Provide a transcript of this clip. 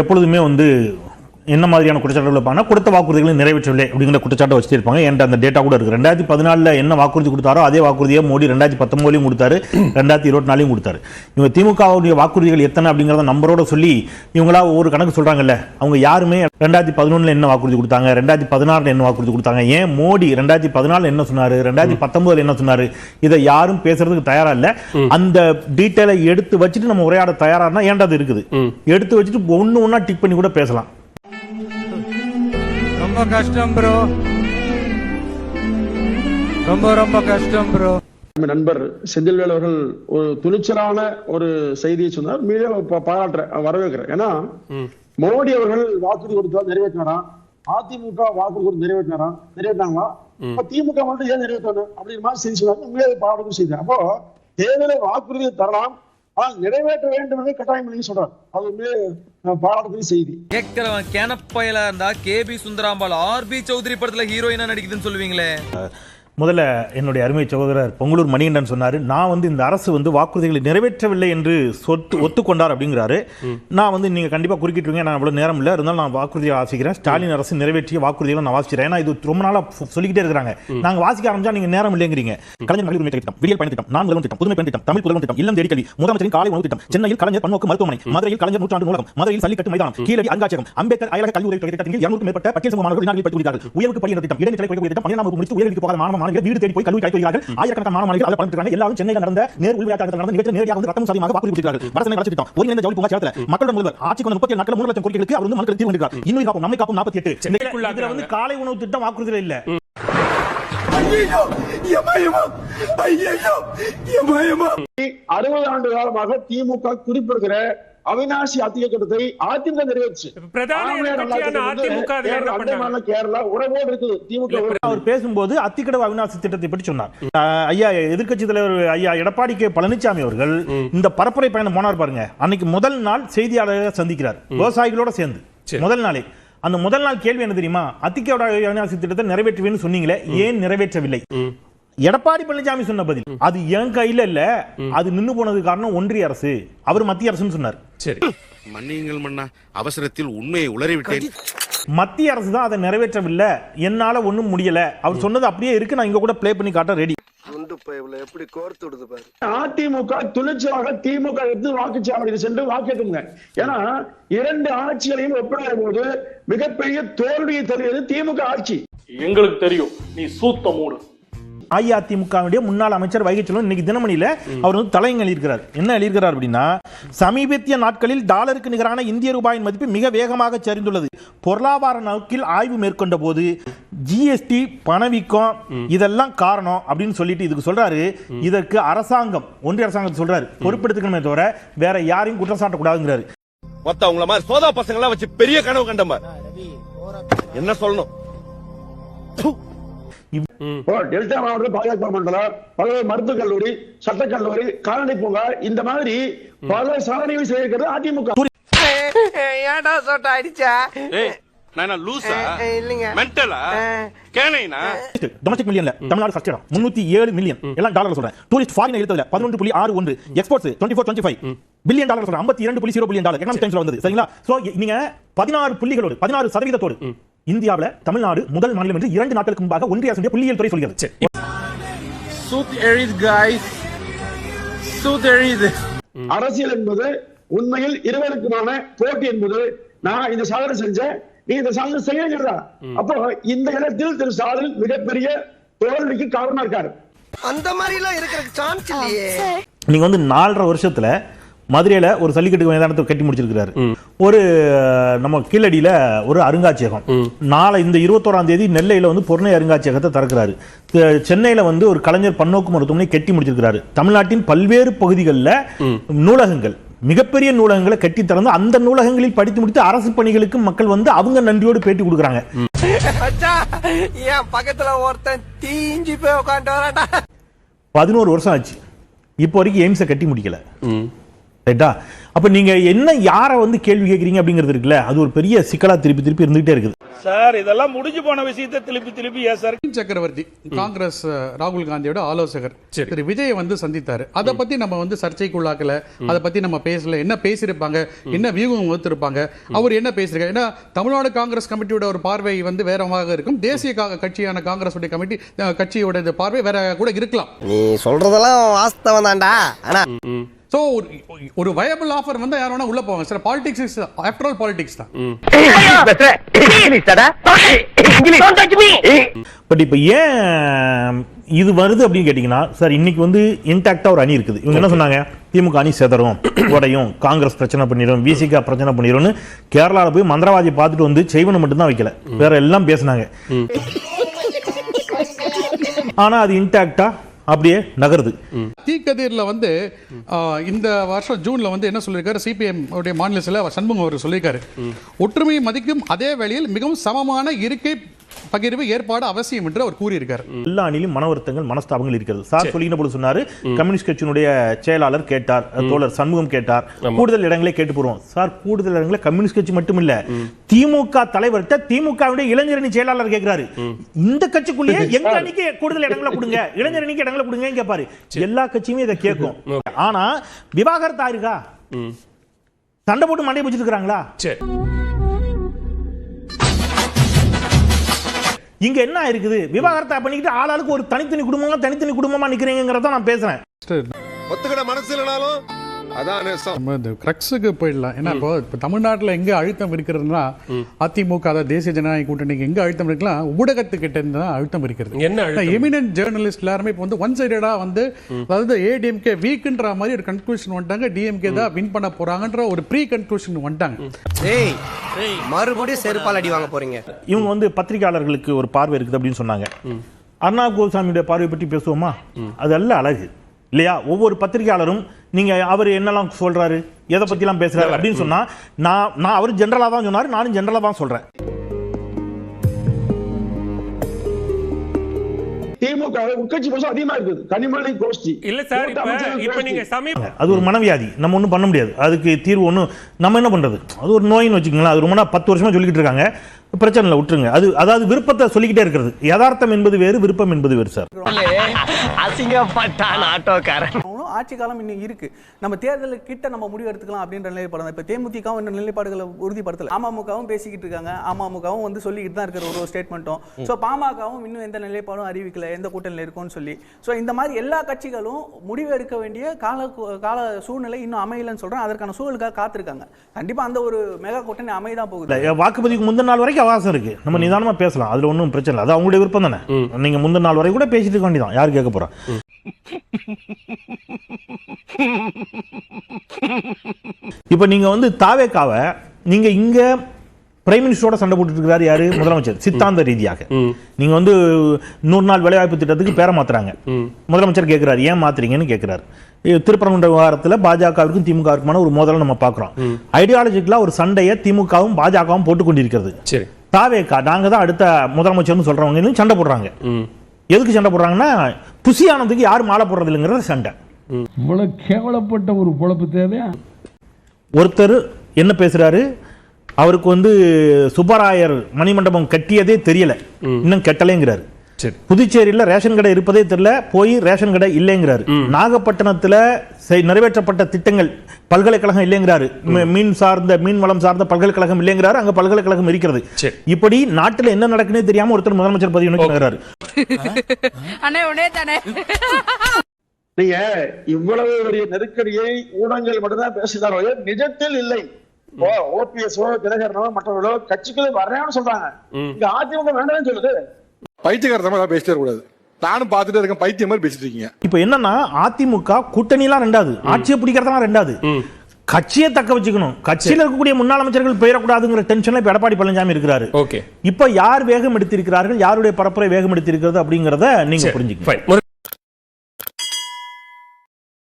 எப்பொழுதுமே என்ன மாதிரியான குற்றச்சாட்டுகள் வைப்பாங்கன்னா, கொடுத்த வாக்குறுதிகளை நிறைவேற்றவில்லை அப்படிங்கிற குற்றச்சாட்டை வச்சுட்டு இருப்பாங்க. என்கிட்ட அந்த டேட்டா கூட இருக்கு. 2014 என்ன வாக்குறுதி கொடுத்தாரோ அதே வாக்குறுதியை மோடி 2019 கொடுத்தாரு, 2024 கொடுத்தாரு. இவங்க திமுகவுடைய வாக்குறுதிகள் எத்தனை அப்படிங்கிறத நம்பரோட சொல்லி இவங்களா ஒரு கணக்கு சொல்றாங்கல்ல, அவங்க யாருமே 2011 என்ன வாக்குறுதி கொடுத்தாங்க, 2016 என்ன வாக்குறுதி கொடுத்தாங்க, ஏன் மோடி 2014 என்ன சொன்னாரு, 2019 என்ன சொன்னாரு, இதை யாரும் பேசுறதுக்கு தயாரா இல்ல. அந்த டீட்டெயிலை எடுத்து வச்சுட்டு நம்ம உரையாட தயாரா ஏன்டா இருக்குது, எடுத்து வச்சுட்டு ஒன்னு ஒன்னா டிக் பண்ணி கூட பேசலாம். ரொம்ப கஷ்டம் ப்ரோ, ரொம்ப கஷ்டம் ப்ரோ. நண்பர் செந்தில்வேல் அவர்கள் ஒரு துணிச்சலான ஒரு செய்தியை சொன்னார். மீடியா பாராட்டுறேன், வரவேற்கிறேன். ஏன்னா மோடி அவர்கள் வாக்குறுதி கொடுத்தா நிறைவேற்றினாரா, அதிமுக வாக்குறுதி கொடுத்து நிறைவேற்றினாங்களா, திமுக மட்டும் ஏன் நிறைவேற்றணும் அப்படிங்கிற மாதிரி செய்தி சொன்னாங்க. மீடியா பாராட்டு செய்தி. அப்போ தேர்தலை வாக்குறுதியை தரலாம், ஆனால் நிறைவேற்ற வேண்டும் என்று கட்டாயம் பண்ணி சொல்றாரு. அது பாராட்டு செய்தி. கேட்கிறவன் கேனப்பயலா இருந்தா கேபி சுந்தராம்பாள் ஆர்பி சௌத்ரி படத்துல ஹீரோயினா நடிக்குதுன்னு சொல்லுவீங்களே. முதல்ல என்னுடைய அருமை சகோதரர் பொங்கலூர் மணிகண்டன் சொன்னாரு, நான் இந்த அரசு வாக்குறுதிகளை நிறைவேற்றவில்லை என்று ஒத்துக்கொண்டார் அப்படிங்கிறாரு. நான் நீங்க கண்டிப்பா குறுக்கிட்டுருங்க, நான் அவ்வளவு நேரம் இல்லை, இருந்தாலும் நான் வாக்குறுதியை வாசிக்கிறேன். ஸ்டாலின் அரசு நிறைவேற்றிய வாக்குறுதிகளை நான் வாசிக்கிறேன். ஏன்னா இது ரொம்ப நாளா சொல்லிக்கிட்டே இருக்கிறாங்க. நாங்க வாசிக்க ஆரம்பிச்சா நீங்க நேரம் இல்லைங்கிறீங்க. கலைஞர் மகளிர் உரிமை திட்டம், விடியல் பயண திட்டம், நான் முதல்வன் திட்டம், புதுமை பெண் திட்டம், தமிழ் புலவன் திட்டம், இல்லம் தேடி கல்வி, முதலமைச்சரின் காலை உணவு திட்டம், சென்னையில் கலைஞர் பன்னோக்கு மருத்துவமனை, மதுரையில் கலைஞர் நூற்றாண்டு நூலகம், மதுரையில் சல்லிக்கட்டு மைதானம், கீழடி அருங்காட்சியகம், அம்பேத்கர் அயலக கல்வி திட்டத்தில் 200க்கும் மேற்பட்ட பட்டியல் சமூக மாணவர்கள் நாட்டில் படித்துள்ளார்கள். உயர்வுக்கு படி திட்டம், இடைநிலை குறைப்பு திட்டம், 12ஆம் வகுப்பு முடித்து உயர்வுக்கு போகாத மாணவர்கள் வீடு தேடி போய் கல்வி ஆயிரக்கணக்கான மாணவர்கள் அதை பலன் எல்லாரும் சென்னையில் நடந்த நேர் உள்விளையாட்டு நடந்த நிகழ்ச்சி நேரடியாக ரத்தம் சாதியமாக வாக்குறுதி கொடுக்கிறார்கள். வடசென்னை வளர்ச்சி திட்டம், ஒருங்கிணைந்த ஜவுளி பூங்கா சேலத்தில் மக்களுடன் முதல்வர் ஆட்சி கொண்ட 37 நாட்கள் 3 லட்சம் கோரிக்கைகளுக்கு அவர் மக்களை தீர்வு கண்டிருக்கிறார். இன்னும் காப்போம் நம்மை காப்போம் 48. இதுல காலை உணவு திட்டம் வாக்குறுதியில் இல்ல. 60 ஆண்டு காலமாக திமுக குறிப்பிடுகிற அவிநாசி அத்திய திட்டத்தை அதிமுக நிறைவேற்று. கேரளா உறவோடு இருக்குது திமுக. அவர் பேசும்போது அத்திக்கடவு அவிநாசி திட்டத்தை பற்றி சொன்னார். ஐயா எதிர்க்கட்சி தலைவர் ஐயா எடப்பாடி கே பழனிசாமி அவர்கள் இந்த பரப்புரை பயணம் போனார் பாருங்க. அன்னைக்கு முதல் நாள் செய்தியாளர்களை சந்திக்கிறார், விவசாயிகளோட சேர்ந்து. முதல் நாளே அந்த முதல் நாள் கேள்வி என்ன தெரியுமா, அத்திக்கடவு அவிநாசி திட்டத்தை நிறைவேற்றுவேன்னு சொன்னீங்களே, ஏன் நிறைவேற்றவில்லை? எடப்பாடி பழனிசாமி சொன்ன பதில், அது என் கையில இல்ல, அது நின்னு போனது காரணம் ஒன்றிய அரசு, அவர் மத்திய அரசுன்னு சொன்னார். சரி, மன்னியுங்கள் மன்னா, அவசரத்தில் உண்மையை உளறிவிட்டேன். மத்திய அரசு தான் அதை நிறைவேற்றவில்லை, என்னால ஒண்ணும் முடியல. அவர் சொன்னது அப்படியே இருக்கு, நான் இங்க கூட பிளே பண்ணி காட்ட ரெடி. எப்படி கோர்த்து விடுது பாரு. அதிமுக துணிச்சலாக திமுக எடுத்து வாக்குச்சாவடியில் சென்று வாக்கெடுங்க. ஏன்னா 2 ஆட்சிகளையும் ஒப்பிடும் போது மிகப்பெரிய தோல்வியை தருவது திமுக ஆட்சி. எங்களுக்கு தெரியும், நீ சூத்த மூடு. அஇஅதிமுகவுடைய முன்னாள் அமைச்சர் வைகை செல்வன் இன்னைக்கு தினமணியில அவர் தலையங்க எழுதியிருக்கிறார். என்ன எழுதியிருக்கிறார் அப்படின்னா, சமீபத்திய நாட்களில் டாலருக்கு நிகரான இந்திய ரூபாயின் மதிப்பு மிக வேகமாக சரிந்துள்ளது. பொருளாதார நோக்கில் ஆய்வு மேற்கொண்ட போது ஜிஎஸ்டி, பணவீக்கம் இதெல்லாம் காரணம் அப்படின்னு சொல்லிட்டு இதுக்கு சொல்றாரு. இதற்கு அரசாங்கம், ஒன்றிய அரசாங்கம் சொல்றாரு பொறுப்பெடுத்துக்கணுமே தவிர வேற யாரையும் குற்றம் சாட்டக்கூடாதுங்கிறாரு. மொத்தவங்கள மாதிரி சோதா பசங்க எல்லாம் வச்சு பெரிய கனவு கண்டமா என்ன சொல்லணும். டெல்டா மாவட்ட பாதுகாப்பு மண்டலம், பல்வேறு மருத்துவக் கல்லூரி, சட்டக்கல்லூரி, காலனி பூங்கா, இந்த மாதிரி பல சாதனைகள் செய்திருக்கிறது அதிமுக. ஏடா சொட்ட அடிச்சா நான் லூசா இல்லங்க மென்டலா கேனைனா. டொமஸ்டிக் மில்லியன்ல தமிழ்நாடு ஃபர்ஸ்ட் இடம், 307 மில்லியன் எல்லாம் டாலர்ல சொல்றேன். டூரிஸ்ட் ஃபாரின் எடுத்ததுல 11.61, எக்ஸ்போர்ட்ஸ் 24.25 பில்லியன் டாலர் சொல்றேன். 52.0 பில்லியன் டாலர் எகனாமிக் டைம்ஸ்ல வந்தது. சரிங்களா? சோ நீங்க 16 புள்ளிகளோடு 16% இந்தியாவில் தமிழ்நாடு முதல் மாநிலம் என்று 2 நாட்களுக்கு முன்பாக ஒன்றிய அரசு புள்ளியியல் துறை சொல்கிறது. அரசியல் என்பது உண்மையில் இருவருக்குமான போட்டி என்பது, நான் இந்த சாதனை செஞ்சேன், நீ இந்த சாதனை செய்யறா. அப்போ இந்த இடத்தில் திரு ஸ்டாலின் மிகப்பெரிய தோல்விக்கு காரணமா இருக்காரு. அந்த மாதிரி எல்லாம் இருக்கிற சான்ஸ் இல்லையே. நீங்க 4.5 வருஷத்துல மதுரையில ஒரு சல்லிக்கட்டு மைதானத்தை கட்டி முடிச்சிருக்கிறாரு. ஒரு நம்ம கீழடியில ஒரு அருங்காட்சியகம், நாளை இந்த 21ஆம் தேதி நெல்லையில பொருணை அருங்காட்சியகத்தை திறக்கிறாரு. சென்னையில ஒரு கலைஞர் பன்னோக்கு மருத்துவமனை கட்டி முடிச்சிருக்கிறாரு. தமிழ்நாட்டின் பல்வேறு பகுதிகளில் நூலகங்கள், மிகப்பெரிய நூலகங்களை கட்டி திறந்து அந்த நூலகங்களில் படித்து முடித்து அரசு பணிகளுக்கு மக்கள் அவங்க நன்றியோடு பேட்டி கொடுக்குறாங்க. பக்கத்துல ஒருத்தன் தீஞ்சி போய் உட்காந்து 11 வருஷம் ஆச்சு, இப்போ வரைக்கும் எய்ம்ஸை கட்டி முடிக்கல. ரைட்டா? அப்ப நீங்க என்ன யாரை வந்து கேள்வி கேட்கறீங்க அப்படிங்கிறது இருக்குல்ல, அது ஒரு பெரிய சிக்கலா திருப்பி திருப்பி இருந்துகிட்டே இருக்குது. சார் இதெல்லாம் முடிஞ்சு போன விஷயத்தை திருப்பி ஏன் சார்? சக்கரவர்த்தி காங்கிரஸ் ராகுல் காந்தியோட ஆலோசகர் திரு விஜயை வந்து சந்தித்தாரு. அதை பத்தி நம்ம வந்து சர்ச்சைக்குள்ளாக்கல, அதை பத்தி நம்ம பேசல. என்ன பேசியிருப்பாங்க, என்ன வியூகம் வகுத்திருப்பாங்க, அவர் என்ன பேசிருக்காரு. ஏன்னா தமிழ்நாடு காங்கிரஸ் கமிட்டியோட ஒரு பார்வை வந்து வேறமாக இருக்கும், தேசிய கட்சியான காங்கிரஸ் கட்சியோட பார்வை வேற கூட இருக்கலாம். நீ சொல்றதெல்லாம் வாஸ்தவம் தான்டா. ஆனா சோ ஒரு வயபிள் ஆஃபர் வந்து யார் வேணா உள்ள போவாங்க sir. Politics is after all politics தான். பட் இப்போ ஏன் இது வருது அப்படின்னு கேட்டிங்கன்னா, சார் இன்னைக்கு வந்து இன்டாக்டா ஒரு அணி இருக்குது. இவங்க என்ன சொன்னாங்க, திமுக அணி செதறும், உடையும், காங்கிரஸ் பிரச்சனை பண்ணிடும், விசிகா பிரச்சனை பண்ணிடும்னு கேரளாவில் போய் மந்திரவாதி பார்த்துட்டு வந்து செய்வனை மட்டும்தான் வைக்கல, வேற எல்லாம் பேசினாங்க. ஆனா அது இன்டாக்டா அப்படியே நகருது. தீக்கதிர்ல வந்து இந்த வருஷம் ஜூன்ல வந்து என்ன சொல்லியிருக்காரு, சிபிஎம் உடைய மாநில செயலர் சண்முகம் அவர் சொல்லியிருக்காரு, ஒற்றுமையை மதிக்கும் அதே வேளையில் மிகவும் சமமான இருக்கை பகிர்வு ஏற்பாடு அவசியம் என்று அவர் கூறியிருக்கார். எல்லா அணிலும் மன வருத்தங்கள், மனஸ்தாபங்கள் இருக்கிறது. சார் சொல்லின போது சொன்னாரு, கம்யூனிஸ்ட் கட்சியினுடைய செயலாளர் கேட்டார், தோழர் சண்முகம் கேட்டார், கூடுதல் இடங்களை கேட்டு போறோம். சார் கூடுதல் இடங்களை கம்யூனிஸ்ட் கட்சி மட்டும் இல்ல, திமுக தலைவர்கிட்ட திமுகவுடைய இளைஞரணி செயலாளர் கேட்கிறாரு, இந்த கட்சிக்குள்ளேயே எங்க அணிக்கு கூடுதல் இடங்களை கொடுங்க, இளைஞரணிக்கு இடங்களை கொடுங்க கேட்பாரு. எல்லா கட்சியுமே இதை கேட்கும். ஆனா விவாகரத்து ஆயிருக்கா, சண்டை போட்டு மண்டை பிடிச்சிட்டு இருக்காங்களா? இங்க என்ன இருக்குது, விவாகரத்தை பண்ணிக்கிட்டு ஆளாளுக்கு ஒரு தனித்தனி குடும்பமா நிக்கிறீங்கிறத நான் பேசுறேன். ஒத்துக்கிட மனசு இல்லனாலும் அதான் நம்ம இந்த கிரக்ஸுக்கு போயிடலாம். ஏன்னா இப்போ தமிழ்நாட்டில் எங்க அழுத்தம் இருக்கிறதுனா, அதிமுக அதாவது தேசிய ஜனநாயக கூட்டணிக்கு எங்க அழுத்தம் இருக்கலாம், ஊடகத்துக்கிட்ட இருந்து தான் அழுத்தம் இருக்கிறது. என்ன எமினன்ட் ஜேர்னலிஸ்ட் எல்லாருமே இப்போ வந்து ஒன் சைடடா வந்து, அதாவது ஏடிஎம்கே வீக்ன்ற மாதிரி ஒரு கன்க்ளூஷன் வந்துட்டாங்க, டிஎம்கே தான் வின் பண்ண போறாங்கன்ற ஒரு ப்ரீ கன்க்ளூஷன் வந்துட்டாங்க. மறுபடியும் செருப்பால் அடி வாங்க போறீங்க. இவங்க வந்து பத்திரிகையாளர்களுக்கு ஒரு பார்வை இருக்குது அப்படின்னு சொன்னாங்க. அர்ணாப் கோஸ்வாமியுடைய பார்வை பற்றி பேசுவோமா? அதல்ல அழகு இல்லையா? ஒவ்வொரு பத்திரிகையாளரும் நீங்க அவர் என்னெல்லாம் சொல்றாரு, எதை பத்தி எல்லாம் பேசுறாரு அப்படின்னு சொன்னா, நான் அவர் ஜெனரலா தான் சொன்னாரு, நானும் ஜெனரலா தான் சொல்றேன். திமுக உட்கட்சி போசம் அதிகமா இருக்குது. கனிமொழி கோஷ்டி இல்ல சார், இப்ப நீங்க சமீப அது ஒரு மனவியாதி, நம்ம ஒன்றும் பண்ண முடியாது. அதுக்கு தீர்வு ஒன்றும் நம்ம என்ன பண்றது, அது ஒரு நோயின்னு வச்சுக்கோங்களேன். அது ரொம்ப 10 வருஷமா சொல்லிக்கிட்டு இருக்காங்க, பிரச்சனை இல்லை, விட்டுருங்க. அது அதாவது விருப்பத்தை சொல்லிக்கிட்டே இருக்கிறது. யதார்த்தம் என்பது வேறு, விருப்பம் என்பது வேறு சார். அசிங்கப்பட்டான் ஆட்டோக்காரன். ஆட்சி காலம் இன்னும் இருக்கு, நம்ம தேர்தலுக்கு கிட்ட நம்ம முடிவு எடுத்துக்கலாம் அப்படின்ற நிலைப்பாடு. இப்ப தேமுதிகவும் இன்னும் நிலைப்பாடுகளை உறுதிப்படுத்தல, அமமுகவும் பேசிக்கிட்டு இருக்காங்க, அமமுகவும் வந்து சொல்லிக்கிட்டு தான் இருக்கிற ஒரு ஸ்டேட்மெண்ட்டும். ஸோ பாமகவும் இன்னும் எந்த நிலைப்பாடும் அறிவிக்கல, எந்த கூட்டணியில் இருக்கும்னு சொல்லி. ஸோ இந்த மாதிரி எல்லா கட்சிகளும் முடிவு எடுக்க வேண்டிய கால சூழ்நிலை இன்னும் அமையலன்னு சொல்றேன். அதற்கான சூழலுக்காக காத்திருக்காங்க. கண்டிப்பா அந்த ஒரு மெகா கூட்டணி அமையதான் போகுது. வாக்குப்பதிவுக்கு முந்தின நாள் வரைக்கும் அவகாசம் இருக்கு, நம்ம நிதானமா பேசலாம், அதுல ஒன்றும் பிரச்சனை இல்லை. அது அவங்களுடைய விருப்பம் தானே. நீங்க முந்தின நாள் வரை கூட பேசிட்டு இருக்க வேண்டியதான், யாரு கேட்க போறா? இப்ப நீங்க வந்து தாவேக்காவை நீங்க இங்க பிரைம் மினிஸ்டரோட சண்டை போட்டு இருக்காரு யாரு? முதலமைச்சர். சித்தாந்த ரீதியாக நீங்க வந்து 100 நாள் வேலைவாய்ப்பு திட்டத்துக்கு பேரை மாத்துறாங்க. முதலமைச்சர் கேட்கிறாரு, ஏன் மாத்துறீங்கன்னு கேட்கிறாரு. திருப்பரங்குன்ற விவகாரத்தில் பாஜகவிற்கும் திமுகவுக்குமான ஒரு மோதலை நம்ம பார்க்கிறோம். ஐடியாலஜிக்கலா ஒரு சண்டையை திமுகவும் பாஜகவும் போட்டுக் கொண்டிருக்கிறது. தாவேக்கா நாங்க தான் அடுத்த முதலமைச்சர்னு சொல்றவங்க சண்டை போடுறாங்க. எதுக்கு சண்டை போடுறாங்கன்னா, புசியானதுக்கு யாரும் மாலை போடுறது இல்லைங்கிறது சண்டை. இவ்வளவு கேவலப்பட்ட ஒரு பொழப்பு தேவையா? ஒருத்தர் என்ன பேசுறாரு, அவருக்கு வந்து சுப்பராயர் மணிமண்டபம் கட்டியதே தெரியல, இன்னும் கட்டலைங்கிறாரு. புதுச்சேரியில் ரேஷன் கடை இருப்பதே தெரியல, போய் ரேஷன் கடை இல்லைங்கிறாரு. நாகப்பட்டினத்தில் நிறைவேற்றப்பட்ட திட்டங்கள், பல்கலைக்கழகம் இல்லைங்கிறாரு. மீன் வளம் சார்ந்த பல்கலைக்கழகம் இல்லைங்கிறாரு, அங்க பல்கலைக்கழகம் இருக்கிறது. இப்படி நாட்டில் என்ன நடக்குன்னே தெரியாம ஒருத்தர் முதலமைச்சர் பதவி நோக்கிறாரு. நீங்க இவ்வளவு பெரிய நெருக்கடியை ஊடகங்கள் மட்டும்தான் பேசுகிறாரோ, நிஜத்தில் இல்லை. ஓபிஎஸ் தினகரனோ மற்றவர்களோ கட்சிக்குள்ள வர்றேன்னு சொல்றாங்க. இங்க அதிமுக வேண்டாம்னு சொல்லுது. பைத்தியக்காரத்தமா பேசிட்டே கூடாது. நானும் பார்த்துட்டே இருக்கேன், பைத்தியம் மாதிரி பேசிட்டு இருக்கீங்க. இப்ப என்னன்னா, அதிமுக கூட்டணிலாம் ரெண்டாவது, ஆட்சியை பிடிக்கிறதெல்லாம் ரெண்டாவது, கட்சியை தக்க வச்சுக்கணும். கட்சியில் இருக்கக்கூடிய முன்னாள் அமைச்சர்கள் பெயரக்கூடாதுங்கிற டென்ஷன்ல இப்ப எடப்பாடி பழனிசாமி இருக்கிறாரு. இப்ப யார் வேகம் எடுத்திருக்கிறார்கள், யாருடைய பரப்புரை வேகம் எடுத்திருக்கிறது அப்படிங்கறத நீங்க புரிஞ்சுக்கணும்.